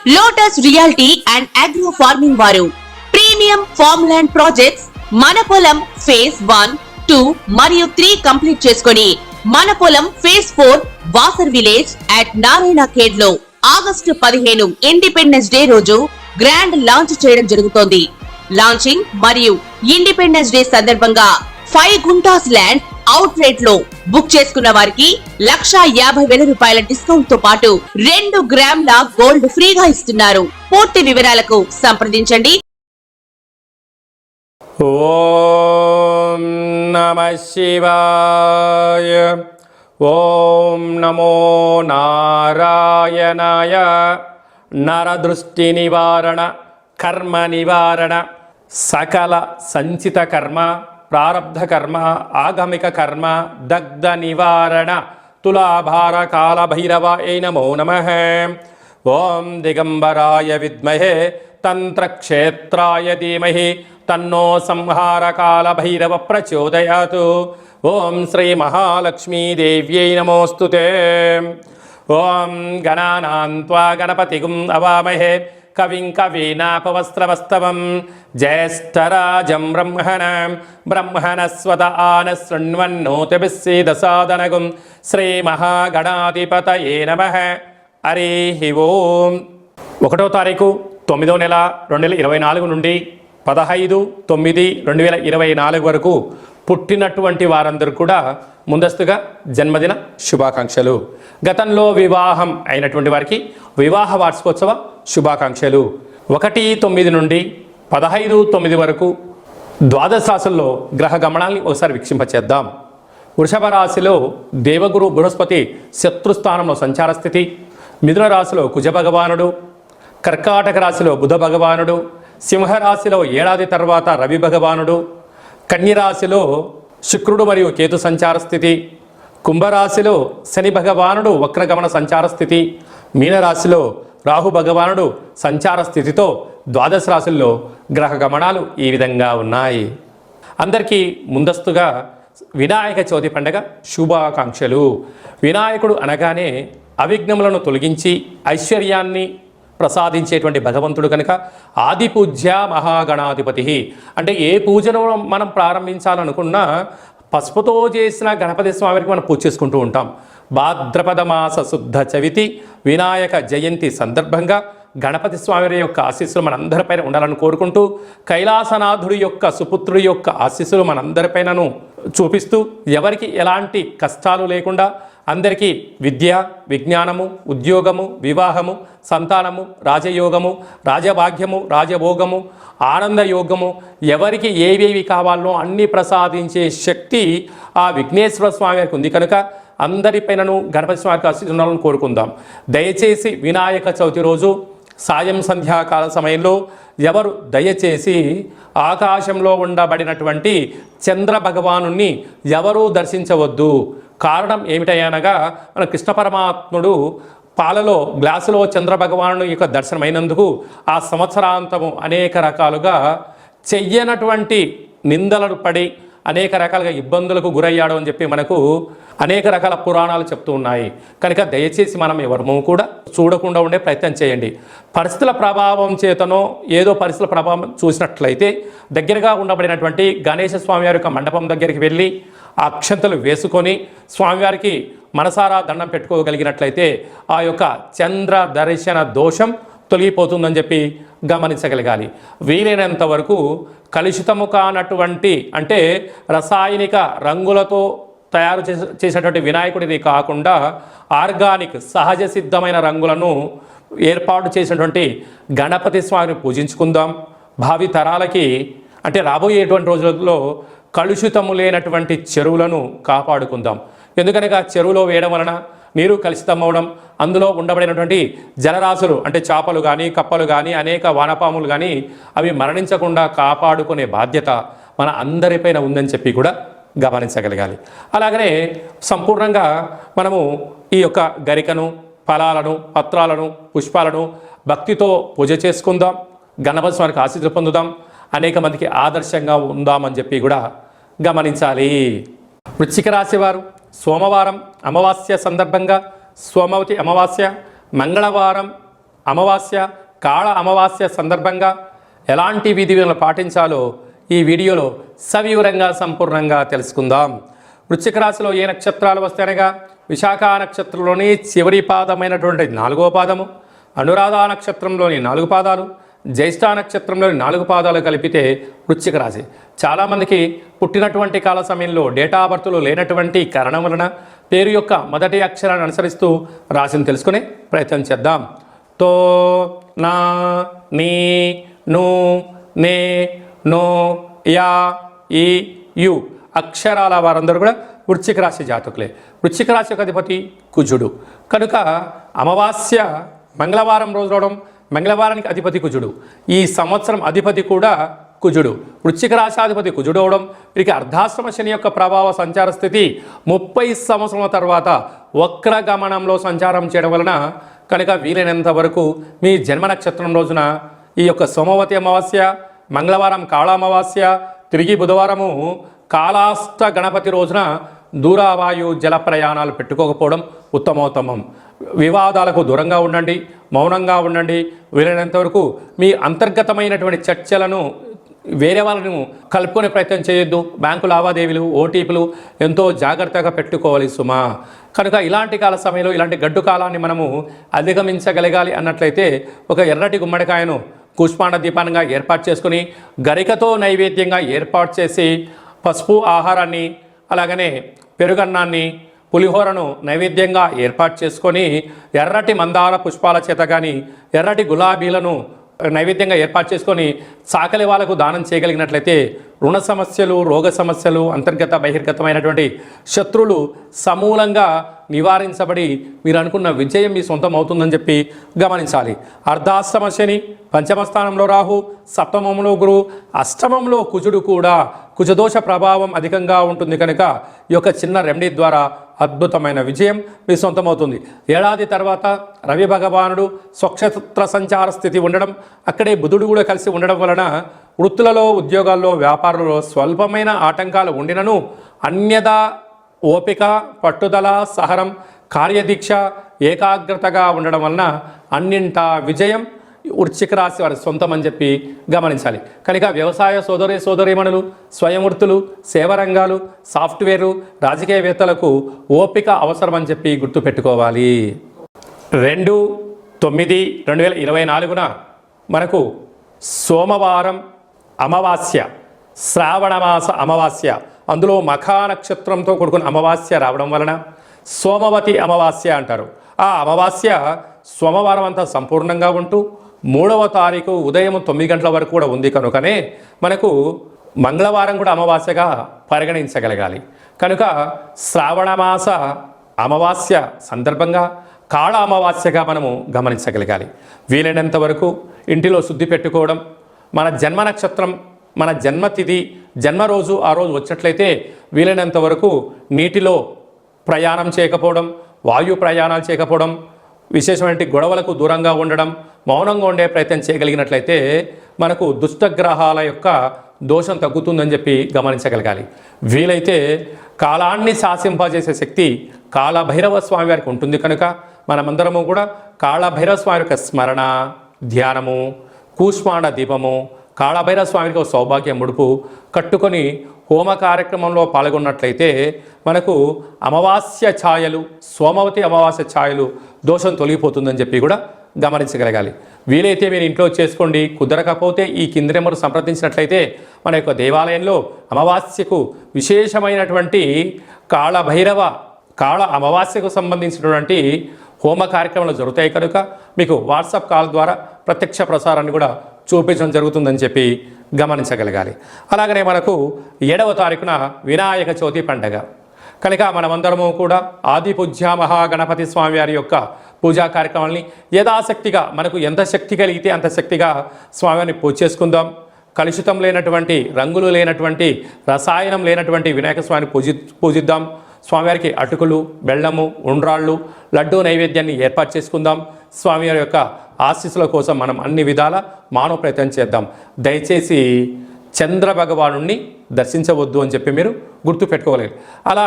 Lotus reality and agro farming వారు premium farm land projects మన పొలం ఫేజ్ 1, 2 మరియు 3 కంప్లీట్ చేసుకొని మన పొలం phase 4 Wasar village at Narayana Khed లో ఆగస్టు 15 ఇండిపెండెన్స్ డే రోజు గ్రాండ్ లాంచ్ చేయడం జరుగుతోంది. లాంచింగ్ మరియు ఇండిపెండెన్స్ డే సందర్భంగా 5 గుంటాస్ ల్యాండ్ అవుట్ రేట్ లో బుక్ చేసుకున్న వారికి 1,50,000 రూపాయల డిస్కౌంట్ తో పాటు 2 గ్రాముల గోల్డ్ ఫ్రీగా ఇస్తున్నారు. పూర్తి వివరాలకు సంప్రదించండి. ఓం నమః శివాయ. ఓం నమో నారాయణాయ. నరదృష్టి నివారణ, కర్మ నివారణ, సకల సంచిత కర్మ, ప్రారబ్ధ కర్మ, ఆగమిక కర్మ, దగ్ధ నివారణ, తులాభార కాల భైరవాయ నమో నమః. ఓం దిగంబరాయ విద్మహే తంత్రక్షేత్రాయ ధీమహి తన్నో సంహార కాల భైరవ ప్రచోదయాతు. ఓం శ్రీ మహాలక్ష్మీ దేవ్యై నమోస్తుతే. ఓం గణానాం త్వా గణపతిగుం అవామహే కవిం కవీనాపవస్త్రవస్తవం జ్యేష్ఠరాజం బ్రహ్మణస్వత ఆన శృణ్వన్నోతిభిస్సీదసాదనగుం శ్రీ మహాగణాధిపతయే నమః. హరి ఓం. 1వ తారీఖు 9వ నెల 2024 నుండి 15/9/2024 వరకు పుట్టినటువంటి వారందరూ కూడా ముందస్తుగా జన్మదిన శుభాకాంక్షలు. గతంలో వివాహం అయినటువంటి వారికి వివాహ వార్షికోత్సవ శుభాకాంక్షలు. 1/9 నుండి 15/9 వరకు ద్వాదశ రాశుల్లో గ్రహ గమనాల్ని ఒకసారి వీక్షింపచేద్దాం. వృషభ రాశిలో దేవగురు బృహస్పతి శత్రుస్థానంలో సంచార స్థితి. మిథున రాశిలో కుజ భగవానుడు. కర్కాటక రాశిలో బుధ భగవానుడు. సింహరాశిలో ఏడాది తర్వాత రవి భగవానుడు. కన్యరాశిలో శుక్రుడు మరియు కేతు సంచార స్థితి. కుంభరాశిలో శని భగవానుడు వక్రగమన సంచార స్థితి. మీనరాశిలో రాహు భగవానుడు సంచార స్థితితో ద్వాదశ రాశుల్లో గ్రహ గమనాలు ఈ విధంగా ఉన్నాయి. అందరికీ ముందస్తుగా వినాయక చవితి పండుగ శుభాకాంక్షలు. వినాయకుడు అనగానే అవిఘ్నములను తొలగించి ఐశ్వర్యాన్ని ప్రసాదించేటువంటి భగవంతుడు కనుక ఆది పూజ్య మహాగణాధిపతి. అంటే ఏ పూజను మనం ప్రారంభించాలనుకున్నా పసుపుతో చేసిన గణపతి స్వామికి మనం పూజ చేసుకుంటూ ఉంటాం. భాద్రపద మాస శుద్ధ చవితి వినాయక జయంతి సందర్భంగా గణపతి స్వామి యొక్క ఆశీస్సులు మనందరిపైన ఉండాలని కోరుకుంటూ కైలాసనాథుడి యొక్క సుపుత్రుడి యొక్క ఆశీస్సులు మనందరిపైనను చూపిస్తూ ఎవరికి ఎలాంటి కష్టాలు లేకుండా అందరికీ విద్య, విజ్ఞానము, ఉద్యోగము, వివాహము, సంతానము, రాజయోగము, రాజభాగ్యము, రాజభోగము, ఆనందయోగము, ఎవరికి ఏవేవి కావాలో అన్నీ ప్రసాదించే శక్తి ఆ విఘ్నేశ్వర స్వామి వారికి ఉంది కనుక అందరిపైనను గణపతి స్వామికి ఆశీస్సులను కోరుకుందాం. దయచేసి వినాయక చవితి రోజు సాయం సంధ్యాకాల సమయంలో ఎవరు దయచేసి ఆకాశంలో ఉండబడినటువంటి చంద్ర భగవానుణ్ణి ఎవరూ దర్శించవద్దు. కారణం ఏమిటనగా మన కృష్ణ పరమాత్ముడు పాలలో గ్లాసులో చంద్ర భగవాను యొక్క దర్శనమైనందుకు ఆ సంవత్సరాంతము అనేక రకాలుగా చెయ్యనటువంటి నిందలను పడి అనేక రకాలుగా ఇబ్బందులకు గురయ్యాడు అని చెప్పి మనకు అనేక రకాల పురాణాలు చెప్తూ ఉన్నాయి. కనుక దయచేసి మనం ఎవరము కూడా చూడకుండా ఉండే ప్రయత్నం చేయండి. పరిస్థితుల ప్రభావం చేతనో ఏదో పరిస్థితుల ప్రభావం చూసినట్లయితే దగ్గరగా ఉండబడినటువంటి గణేశ స్వామివారి యొక్క మండపం దగ్గరికి వెళ్ళి ఆ అక్షంతలు వేసుకొని స్వామివారికి మనసారా దండం పెట్టుకోగలిగినట్లయితే ఆ యొక్క చంద్ర దర్శన దోషం తొలగిపోతుందని చెప్పి గమనించగలగాలి. వీలైనంత వరకు కలుషితము కానటువంటి అంటే రసాయనిక రంగులతో తయారు చేసేటువంటి వినాయకుడిని కాకుండా ఆర్గానిక్ సహజ సిద్ధమైన రంగులను ఏర్పాటు చేసినటువంటి గణపతి స్వామిని పూజించుకుందాం. భావి తరాలకి అంటే రాబోయేటువంటి రోజులలో కలుషితము లేనటువంటి చెరువులను కాపాడుకుందాం. ఎందుకనగా చెరువులో వేయడం వలన నీరు కలుషితమవడం, అందులో ఉండబడినటువంటి జలరాశులు అంటే చేపలు కానీ కప్పలు కానీ అనేక వానపాములు కానీ అవి మరణించకుండా కాపాడుకునే బాధ్యత మన అందరిపైన ఉందని చెప్పి కూడా గమనించగలగాలి. అలాగనే సంపూర్ణంగా మనము ఈ యొక్క గరికను, ఫలాలను, పత్రాలను, పుష్పాలను భక్తితో పూజ చేసుకుందాం. గణపతి స్వామికి ఆశీస్సులు పొందుదాం. అనేక మందికి ఆదర్శంగా ఉందామని చెప్పి కూడా గమనించాలి. వృశ్చిక రాశి వారు సోమవారం అమావాస్య సందర్భంగా సోమవతి అమావాస్య, మంగళవారం అమావాస్య, కాళ అమావాస్య సందర్భంగా ఎలాంటి విధి విధానాలు పాటించాలో ఈ వీడియోలో సవివరంగా సంపూర్ణంగా తెలుసుకుందాం. వృశ్చిక రాశిలో ఏ నక్షత్రాలు వస్తాయనగా విశాఖ నక్షత్రంలోని చివరి పాదమైనటువంటి 4వ పాదము, అనురాధ నక్షత్రంలోని 4 పాదాలు, జ్యేష్ఠ నక్షత్రంలోని 4 పాదాలు కలిపితే వృశ్చిక రాశి. చాలామందికి పుట్టినటువంటి కాల సమయంలో డేటా ఆఫ్ బర్త్లు లేనటువంటి కారణం వలన పేరు యొక్క మొదటి అక్షరాన్ని అనుసరిస్తూ రాశిని తెలుసుకునే ప్రయత్నం చేద్దాం. తో, నా, నీ, ను, నే, నో, యా, ఈ, యు అక్షరాల వారందరూ కూడా వృశ్చిక రాశి జాతకులే. వృశ్చిక రాశి యొక్క అధిపతి కుజుడు కనుక అమావాస్య మంగళవారం రోజు రావడం, మంగళవారానికి అధిపతి కుజుడు. ఈ సంవత్సరం అధిపతి కూడా కుజుడు. వృశ్చిక రాశాధిపతి కుజుడు అవడం, వీరికి అర్ధాశ్రమ శని యొక్క ప్రభావ సంచార స్థితి 30 సంవత్సరాల తర్వాత వక్ర గమనంలో సంచారం చేయడం వలన కనుక వీలైనంత వరకు మీ జన్మ నక్షత్రం రోజున ఈ యొక్క సోమవతి అమావాస్య, మంగళవారం కాళ అమావాస్య, తిరిగి బుధవారము కాళాష్ట గణపతి రోజున దూరవాయు జల ప్రయాణాలు పెట్టుకోకపోవడం ఉత్తమోత్తమం. వివాదాలకు దూరంగా ఉండండి, మౌనంగా ఉండండి. వీలైనంత వరకు మీ అంతర్గతమైనటువంటి చర్చలను వేరే వాళ్ళను కలుపుకునే ప్రయత్నం చేయొద్దు. బ్యాంకు లావాదేవీలు, ఓటీపీలు ఎంతో జాగ్రత్తగా పెట్టుకోవాలి సుమా. కనుక ఇలాంటి కాల సమయంలో ఇలాంటి గడ్డు కాలాన్ని మనము అధిగమించగలగాలి అన్నట్లయితే ఒక ఎర్రటి గుమ్మడికాయను కూష్మాండ దీపానంగా ఏర్పాటు చేసుకుని గరికతో నైవేద్యంగా ఏర్పాటు చేసి పసుపు ఆహారాన్ని అలాగనే పెరుగన్నాన్ని పులిహోరను నైవేద్యంగా ఏర్పాటు చేసుకొని ఎర్రటి మందార పుష్పాల చేత కానీ ఎర్రటి గులాబీలను నైవేద్యంగా ఏర్పాటు చేసుకొని చాకలి వాళ్ళకు దానం చేయగలిగినట్లయితే రుణ సమస్యలు, రోగ సమస్యలు, అంతర్గత బహిర్గతమైనటువంటి శత్రువులు సమూలంగా నివారించబడి మీరు అనుకున్న విజయం మీ సొంతం అవుతుందని చెప్పి గమనించాలి. అర్ధాష్టమ శని, పంచమ స్థానంలో రాహు, సప్తమంలో గురు, అష్టమంలో కుజుడు కూడా కుజదోష ప్రభావం అధికంగా ఉంటుంది కనుక ఈ యొక్క చిన్న రెమెడీ ద్వారా అద్భుతమైన విజయం మీ సొంతమవుతుంది. ఏడాది తర్వాత రవి భగవానుడు స్వక్షేత్ర సంచార స్థితి ఉండడం, అక్కడే బుధుడు కూడా కలిసి ఉండడం వలన వృత్తులలో, ఉద్యోగాల్లో, వ్యాపారంలో స్వల్పమైన ఆటంకాలు ఉండినను అన్యదా ఓపిక, పట్టుదల, సహనం, కార్యదీక్ష, ఏకాగ్రతగా ఉండడం వలన అన్నింటా విజయం వృశ్చిక రాశి వారి సొంతం అని చెప్పి గమనించాలి. కనుక వ్యవసాయ సోదరీమణులు, స్వయం వృత్తులు, సేవ రంగాలు, సాఫ్ట్వేరు, రాజకీయవేత్తలకు ఓపిక అవసరం అని చెప్పి గుర్తుపెట్టుకోవాలి. 2/9/2024 మనకు సోమవారం అమావాస్య, శ్రావణమాస అమావాస్య, అందులో మఖా నక్షత్రంతో కూడుకున్న అమావాస్య రావడం వలన సోమవతి అమావాస్య అంటారు. ఆ అమావాస్య సోమవారం అంతా సంపూర్ణంగా ఉంటూ 3వ తారీఖు ఉదయం 9 గంటల వరకు కూడా ఉంది కనుకనే మనకు మంగళవారం కూడా అమావాస్యగా పరిగణించగలగాలి. కనుక శ్రావణమాస అమావాస్య సందర్భంగా కాళ అమావాస్యగా మనము గమనించగలగాలి. వీలైనంత వరకు ఇంటిలో శుద్ధి పెట్టుకోవడం, మన జన్మ నక్షత్రం, మన జన్మతిథి, జన్మరోజు ఆ రోజు వచ్చినట్లయితే వీలైనంత వరకు నీటిలో ప్రయాణం చేయకపోవడం, వాయు ప్రయాణాలు చేయకపోవడం, విశేషమైన గొడవలకు దూరంగా ఉండడం, మౌనంగా ఉండే ప్రయత్నం చేయగలిగినట్లయితే మనకు దుష్టగ్రహాల యొక్క దోషం తగ్గుతుందని చెప్పి గమనించగలగాలి. వీలైతే కాలాన్ని శాసింపజేసే శక్తి కాళభైరవ స్వామి వారికి ఉంటుంది కనుక మనమందరము కూడా కాళభైరవ స్వామి యొక్క స్మరణ, ధ్యానము, కూష్మాండ దీపము, కాళభైరవ స్వామికి సౌభాగ్య ముడుపు కట్టుకొని హోమ కార్యక్రమంలో పాల్గొన్నట్లయితే మనకు అమావాస్య ఛాయలు, సోమవతి అమావాస్య ఛాయలు దోషం తొలగిపోతుందని చెప్పి కూడా గమనించగలగాలి. వీలైతే మీరు ఇంట్లో చేసుకోండి. కుదరకపోతే ఈ కింది నెంబర్ సంప్రదించినట్లయితే మన యొక్క దేవాలయంలో అమావాస్యకు విశేషమైనటువంటి కాళ అమావాస్యకు సంబంధించినటువంటి హోమ కార్యక్రమాలు జరుగుతాయి కనుక మీకు వాట్సాప్ కాల్ ద్వారా ప్రత్యక్ష ప్రసారాన్ని కూడా చూపించడం జరుగుతుందని చెప్పి గమనించగలగాలి. అలాగనే మనకు 7వ తారీఖున వినాయక చవితి పండగ కనుక మనమందరము కూడా ఆది పూజ్య మహాగణపతి స్వామి వారి యొక్క పూజా కార్యక్రమాలని యథాశక్తిగా మనకు ఎంత శక్తి కలిగితే అంత శక్తిగా స్వామివారిని పూజ చేసుకుందాం. కలుషితం లేనటువంటి, రంగులు లేనటువంటి, రసాయనం లేనటువంటి వినాయక స్వామిని పూజిద్దాం. స్వామివారికి అటుకులు, బెల్లము, ఉండ్రాళ్ళు, లడ్డూ నైవేద్యాన్ని ఏర్పాటు చేసుకుందాం. స్వామివారి యొక్క ఆశీస్సుల కోసం మనం అన్ని విధాల మానవ ప్రయత్నం చేద్దాం. దయచేసి చంద్ర భగవానుణ్ణి దర్శించవద్దు అని చెప్పి మీరు గుర్తు పెట్టుకోలేదు. అలా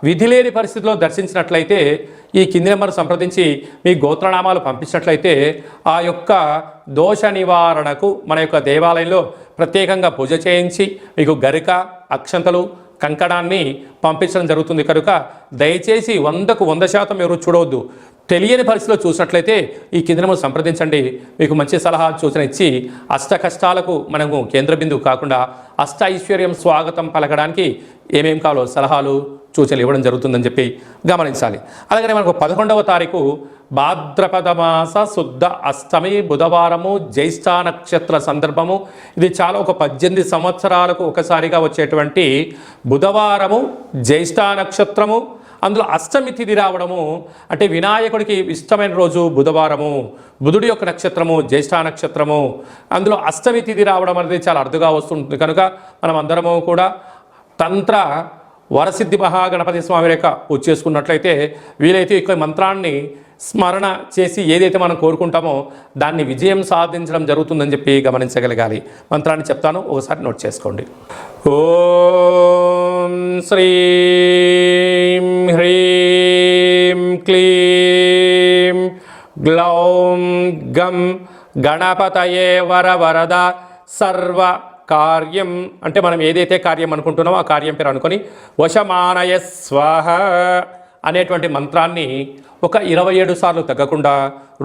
విధి లేని పరిస్థితిలో దర్శించినట్లయితే ఈ కింది నెంబర్ సంప్రదించి మీ గోత్రనామాలు పంపించినట్లయితే ఆ యొక్క దోష నివారణకు మన యొక్క దేవాలయంలో ప్రత్యేకంగా పూజ చేయించి మీకు గరిక, అక్షంతలు, కంకణాన్ని పంపించడం జరుగుతుంది. కనుక దయచేసి 100కు 100% ఎవరు చూడవద్దు. తెలియని పరిస్థితిలో చూసినట్లయితే ఈ కింద నెంబర్ సంప్రదించండి. మీకు మంచి సలహా సూచన ఇచ్చి అష్ట కష్టాలకు మనము కేంద్ర బిందువు కాకుండా అష్ట ఐశ్వర్యం స్వాగతం పలకడానికి ఏమేం కావాలో సలహాలు సూచనలు ఇవ్వడం జరుగుతుందని చెప్పి గమనించాలి. అలాగే మనకు 11వ తారీఖు భాద్రపద మాస శుద్ధ అష్టమి బుధవారము జ్యేష్ఠ నక్షత్ర సందర్భము. ఇది చాలా ఒక 18 సంవత్సరాలకు ఒకసారిగా వచ్చేటువంటి బుధవారము, జ్యేష్ఠ నక్షత్రము, అందులో అష్టమి తిథి రావడము. అంటే వినాయకుడికి ఇష్టమైన రోజు బుధవారము, బుధుడి యొక్క నక్షత్రము జ్యేష్ఠ నక్షత్రము, అందులో అష్టమి తిథి రావడం అనేది చాలా అరుదుగా వస్తుంటుంది. కనుక మనం అందరము కూడా తంత్ర వరసిద్ధి మహాగణపతి స్వామి యొక్క పూజ చేసుకున్నట్లయితే వీలైతే ఈ మంత్రాన్ని స్మరణ చేసి ఏదైతే మనం కోరుకుంటామో దాన్ని విజయం సాధించడం జరుగుతుందని చెప్పి గమనించగలగాలి. మంత్రాన్ని చెప్తాను, ఒకసారి నోట్ చేసుకోండి. ఓం శ్రీం హ్రీం క్లీం గ్లౌం గం గణపతయే వరవరద సర్వ కార్యం. అంటే మనం ఏదైతే కార్యం అనుకుంటున్నామో ఆ కార్యం పేరు అనుకొని వశమానయ స్వాహ అనేటువంటి మంత్రాన్ని ఒక 27 సార్లు తగ్గకుండా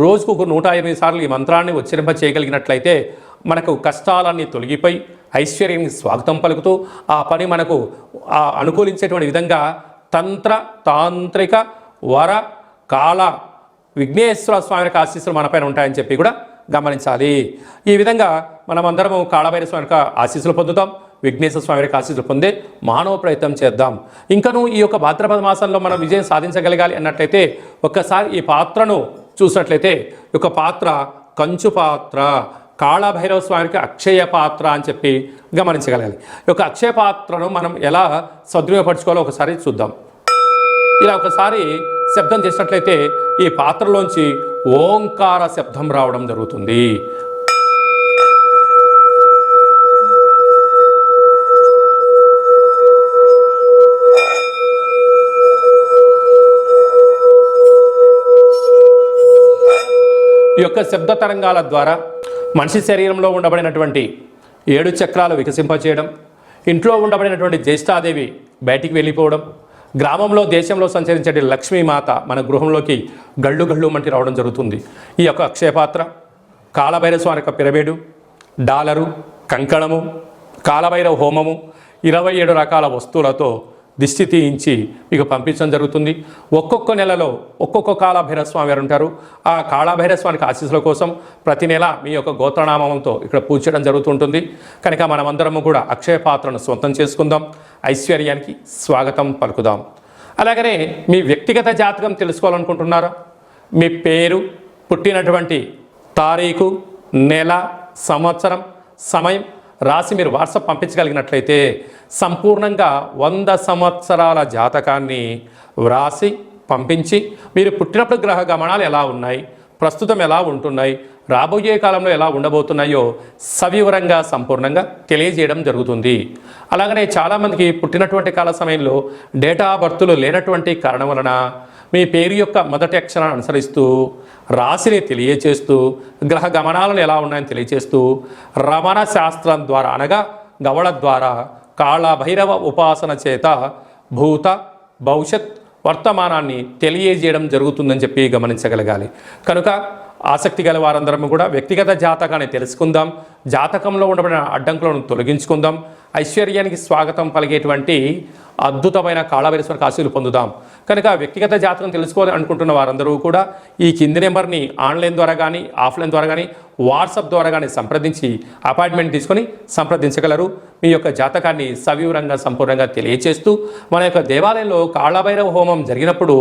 రోజుకు ఒక 108 సార్లు ఈ మంత్రాన్ని ఉచ్చరింప చేయగలిగినట్లయితే మనకు కష్టాలన్నీ తొలగిపోయి ఐశ్వర్యానికి స్వాగతం పలుకుతూ ఆ పని మనకు అనుకూలించేటువంటి విధంగా తంత్ర తాంత్రిక వర కాల విఘ్నేశ్వర స్వామి యొక్క ఆశీస్సులు మనపైన ఉంటాయని చెప్పి కూడా గమనించాలి. ఈ విధంగా మనమందరము కాళభైరవ స్వామి యొక్క ఆశీస్సులు పొందుతాం, విఘ్నేశ్వర స్వామి యొక్క ఆశీస్సులు పొందే మానవ ప్రయత్నం చేద్దాం. ఇంకను ఈ యొక్క భాద్రపద మాసంలో మనం విజయం సాధించగలగాలి అన్నట్లయితే ఒక్కసారి ఈ పాత్రను చూసినట్లయితే ఈ యొక్క పాత్ర కంచు పాత్ర, కాళభైరవ స్వామికి అక్షయ పాత్ర అని చెప్పి గమనించగలగాలి. ఈ యొక్క అక్షయ పాత్రను మనం ఎలా సద్వినియోగపరచుకోవాలో ఒకసారి చూద్దాం. ఇలా ఒకసారి శబ్దం చేసినట్లయితే ఈ పాత్రలోంచి ఓంకార శబ్దం రావడం జరుగుతుంది. ఈ యొక్క శబ్ద తరంగాల ద్వారా మనిషి శరీరంలో ఉండబడినటువంటి 7 చక్రాలు వికసింపచేయడం, ఇంట్లో ఉండబడినటువంటి జ్యేష్ఠాదేవి బయటికి వెళ్ళిపోవడం, గ్రామంలో దేశంలో సంచరించే లక్ష్మీమాత మన గృహంలోకి గళ్ళు గళ్ళు మంటి రావడం జరుగుతుంది. ఈ యొక్క అక్షయపాత్ర, కాళభైరవ స్వామి యొక్క పిరమిడు, డాలరు, కంకణము, కాళభైరవ హోమము, 27 రకాల వస్తువులతో దిష్టి తీయించి మీకు పంపించడం జరుగుతుంది. ఒక్కొక్క నెలలో ఒక్కొక్క కాళభైరవ స్వామి వారు ఉంటారు. ఆ కాళభైరవ స్వామికి ఆశీస్సుల కోసం ప్రతి నెల మీ యొక్క గోత్రనామంతో ఇక్కడ పూజ చేయడం జరుగుతుంటుంది. కనుక మనమందరము కూడా అక్షయ పాత్రను సొంతం చేసుకుందాం, ఐశ్వర్యానికి స్వాగతం పలుకుదాం. అలాగనే మీ వ్యక్తిగత జాతకం తెలుసుకోవాలనుకుంటున్నారా? మీ పేరు, పుట్టినటువంటి తారీఖు, నెల, సంవత్సరం, సమయం రాసి మీరు వాట్సాప్ పంపించగలిగినట్లయితే సంపూర్ణంగా 100 సంవత్సరాల జాతకాన్ని వ్రాసి పంపించి మీరు పుట్టినప్పుడు గ్రహ గమనాలు ఎలా ఉన్నాయి, ప్రస్తుతం ఎలా ఉంటున్నాయి, రాబోయే కాలంలో ఎలా ఉండబోతున్నాయో సవివరంగా సంపూర్ణంగా తెలియజేయడం జరుగుతుంది. అలాగనే చాలామందికి పుట్టినటువంటి కాల సమయంలో డేటా ఆఫ్ బర్త్లు లేనటువంటి కారణం వలన మీ పేరు యొక్క మొదటి అక్షరాన్ని అనుసరిస్తూ రాశిని తెలియచేస్తూ గ్రహ గమనాలను ఎలా ఉన్నాయని తెలియచేస్తూ రమణ శాస్త్రం ద్వారా అనగా గవళ ద్వారా కాళభైరవ ఉపాసన చేత భూత భవిష్యత్ వర్తమానాన్ని తెలియజేయడం జరుగుతుందని చెప్పి గమనించగలగాలి. కనుక ఆసక్తి గల వారందరం కూడా వ్యక్తిగత జాతకాన్ని తెలుసుకుందాం, జాతకంలో ఉండబడిన అడ్డంకులను తొలగించుకుందాం, ఐశ్వర్యానికి స్వాగతం పలిగేటువంటి అద్భుతమైన కాళభైరవ స్వామి ఆశీస్సులు పొందుదాం. కనుక వ్యక్తిగత జాతకం తెలుసుకోవాలి అనుకుంటున్న వారందరూ కూడా ఈ కింది నెంబర్ని ఆన్లైన్ ద్వారా కానీ ఆఫ్లైన్ ద్వారా కానీ వాట్సాప్ ద్వారా కానీ సంప్రదించి అపాయింట్మెంట్ తీసుకొని సంప్రదించగలరు. మీ యొక్క జాతకాన్ని సవివరంగా సంపూర్ణంగా తెలియచేస్తూ మన యొక్క దేవాలయంలో కాళభైరవ హోమం జరిగినప్పుడు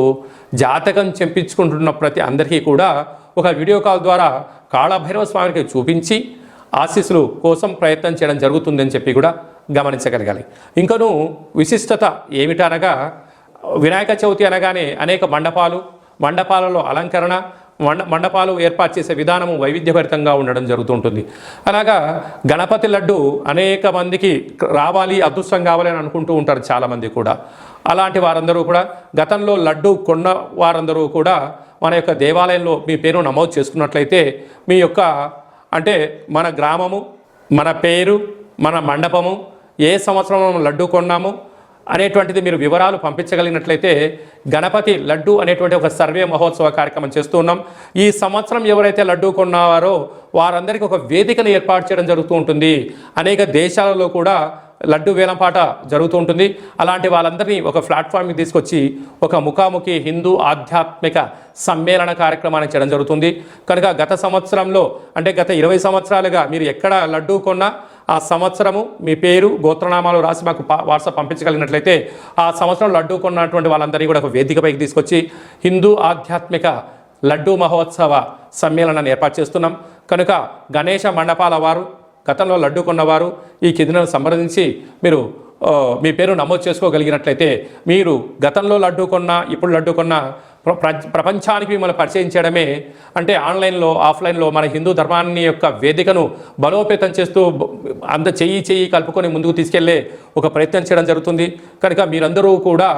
జాతకం చెప్పించుకుంటున్న ప్రతి అందరికీ కూడా ఒక వీడియో కాల్ ద్వారా కాళభైరవ స్వామికి చూపించి ఆశీస్సులు కోసం ప్రయత్నం చేయడం జరుగుతుందని చెప్పి కూడా గమనించగలగాలి. ఇంకనూ విశిష్టత ఏమిటనగా వినాయక చవితి అనగానే అనేక మండపాలలో అలంకరణ, మండపాలు ఏర్పాటు చేసే విధానము వైవిధ్యభరితంగా ఉండడం జరుగుతుంటుంది. అలాగా గణపతి లడ్డు అనేక మందికి రావాలి, అదృష్టం కావాలి అని అనుకుంటూ ఉంటారు చాలామంది కూడా. అలాంటి వారందరూ కూడా గతంలో లడ్డు కొన్న వారందరూ కూడా మన యొక్క దేవాలయంలో మీ పేరు నమోదు చేసుకున్నట్లయితే మీ యొక్క అంటే మన గ్రామము, మన పేరు, మన మండపము, ఏ సంవత్సరం మనం లడ్డు కొన్నాము అనేటువంటిది మీరు వివరాలు పంపించగలిగినట్లయితే గణపతి లడ్డు అనేటువంటి ఒక సర్వే మహోత్సవ కార్యక్రమం చేస్తూ ఉన్నాం. ఈ సంవత్సరం ఎవరైతే లడ్డు కొన్నారో వారందరికీ ఒక వేదికను ఏర్పాటు చేయడం జరుగుతూ ఉంటుంది. అనేక దేశాలలో కూడా లడ్డు వేలంపాట జరుగుతూ ఉంటుంది. అలాంటి వాళ్ళందరినీ ఒక ప్లాట్ఫామ్కి తీసుకొచ్చి ఒక ముఖాముఖి హిందూ ఆధ్యాత్మిక సమ్మేళన కార్యక్రమాన్ని చేయడం జరుగుతుంది. కనుక గత సంవత్సరంలో అంటే గత 20 సంవత్సరాలుగా మీరు ఎక్కడ లడ్డు కొన్నా ఆ సంవత్సరము మీ పేరు, గోత్రనామాలు రాసి మాకు వాట్సాప్ పంపించగలిగినట్లయితే ఆ సంవత్సరం లడ్డు కొన్నటువంటి వాళ్ళందరినీ కూడా ఒక వేదికపైకి తీసుకొచ్చి హిందూ ఆధ్యాత్మిక లడ్డు మహోత్సవ సమ్మేళనాన్ని ఏర్పాటు చేస్తున్నాం. కనుక గణేష మండపాల వారు, గతంలో లడ్డు కొన్నవారు ఈ కిందను సంప్రదించి మీరు మీ పేరు నమోదు చేసుకోగలిగినట్లయితే మీరు గతంలో లడ్డు కొన్నా ఇప్పుడు లడ్డు కొన్నా ప్రపంచానికి మిమ్మల్ని పరిచయం చేయడమే అంటే ఆన్లైన్లో ఆఫ్లైన్లో మన హిందూ ధర్మాన్ని యొక్క వేదికను బలోపేతం చేస్తూ అంత చెయ్యి కలుపుకొని ముందుకు తీసుకెళ్లే ఒక ప్రయత్నం చేయడం జరుగుతుంది. కనుక మీరందరూ కూడా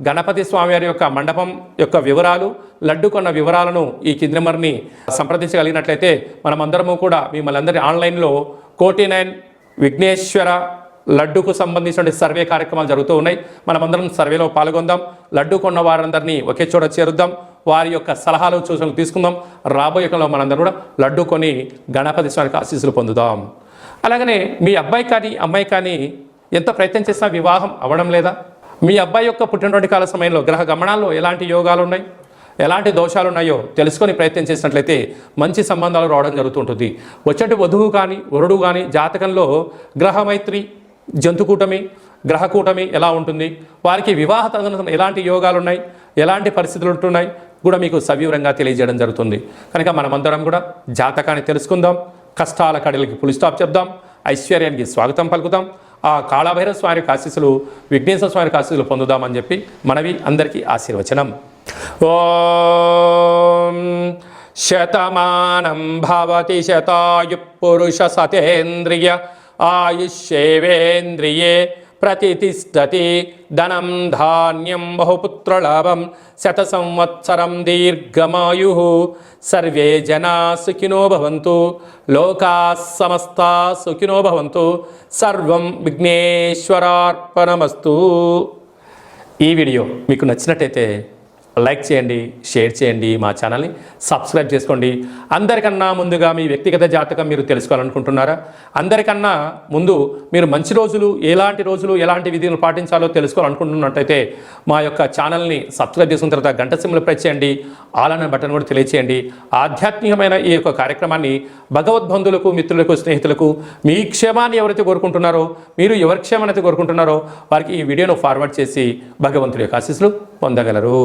గణపతి స్వామివారి యొక్క మండపం యొక్క వివరాలు, లడ్డు కొన్న వివరాలను ఈ కింది నెంబర్ని సంప్రదించగలిగినట్లయితే మనమందరము కూడా మిమ్మల్ని అందరి ఆన్లైన్లో 49 విఘ్నేశ్వర లడ్డుకు సంబంధించిన సర్వే కార్యక్రమాలు జరుగుతూ ఉన్నాయి. మనమందరం సర్వేలో పాల్గొందాం. లడ్డు కొన్న వారందరినీ ఒకే చోట చేరుద్దాం. వారి యొక్క సలహాలు సూచనలు తీసుకుందాం. రాబోయే కాలంలో మనందరం కూడా లడ్డు కొని గణపతి స్వామికి ఆశీస్సులు పొందుదాం. అలాగనే మీ అబ్బాయి కానీ అమ్మాయి కానీ ఎంత ప్రయత్నం చేసినా వివాహం అవ్వడం లేదా? మీ అబ్బాయి యొక్క పుట్టినటువంటి కాల సమయంలో గ్రహ గమనాల్లో ఎలాంటి యోగాలు ఉన్నాయి, ఎలాంటి దోషాలు ఉన్నాయో తెలుసుకొని ప్రయత్నం చేసినట్లయితే మంచి సంబంధాలు రావడం జరుగుతుంటుంది. వచ్చేటి వధువు కానీ వరుడు కానీ జాతకంలో గ్రహమైత్రి, జంతుకూటమి, గ్రహకూటమి ఎలా ఉంటుంది, వారికి వివాహ తదనంతరం ఎలాంటి యోగాలు ఉన్నాయి, ఎలాంటి పరిస్థితులు ఉంటున్నాయి కూడా మీకు సవివరంగా తెలియజేయడం జరుగుతుంది. కనుక మనమందరం కూడా జాతకాన్ని తెలుసుకుందాం. కష్టాల కడలికి ఫుల్ స్టాప్ చెప్దాం. ఐశ్వర్యానికి స్వాగతం పలుకుదాం. ఆ కాళభైరవ స్వామి ఆశీస్సులు, విఘ్నేశ్వర స్వామి ఆశీస్సులు పొందుదామని చెప్పి మనవి అందరికీ ఆశీర్వచనం. ఓం శతమానం భవతి శతాయు పురుష సతేంద్రియ ఆయుష్యేవేంద్రియే ప్రతిష్టతి ధనం ధాన్యం బహుపుత్రలాభం శత సంవత్సరం దీర్ఘమాయు సర్వే జనా సుఖినో భవంతు లోకా సమస్తా సుఖినో భవంతు సర్వం విఘ్నేశ్వరార్పణమస్తు. ఈ వీడియో మీకు నచ్చినట్టయితే లైక్ చేయండి, షేర్ చేయండి, మా ఛానల్ని సబ్స్క్రైబ్ చేసుకోండి. అందరికన్నా ముందుగా మీ వ్యక్తిగత జాతకం మీరు తెలుసుకోవాలనుకుంటున్నారా? అందరికన్నా ముందు మీరు మంచి రోజులు, ఎలాంటి విధులు పాటించాలో తెలుసుకోవాలనుకుంటున్నట్టయితే మా యొక్క ఛానల్ని సబ్స్క్రైబ్ చేసుకున్న తర్వాత గంట సింబల్ ప్రెస్ చేయండి, ఆల్ అనే బటన్ కూడా తెలియచేయండి. ఆధ్యాత్మికమైన ఈ యొక్క కార్యక్రమాన్ని భగవద్బంధులకు, మిత్రులకు, స్నేహితులకు మీ క్షేమాన్ని ఎవరైతే కోరుకుంటున్నారో, మీరు ఎవరి క్షేమాన్ని అయితే కోరుకుంటున్నారో వారికి ఈ వీడియోను ఫార్వర్డ్ చేసి భగవంతుడి యొక్క ఆశీస్సులు పొందగలరు.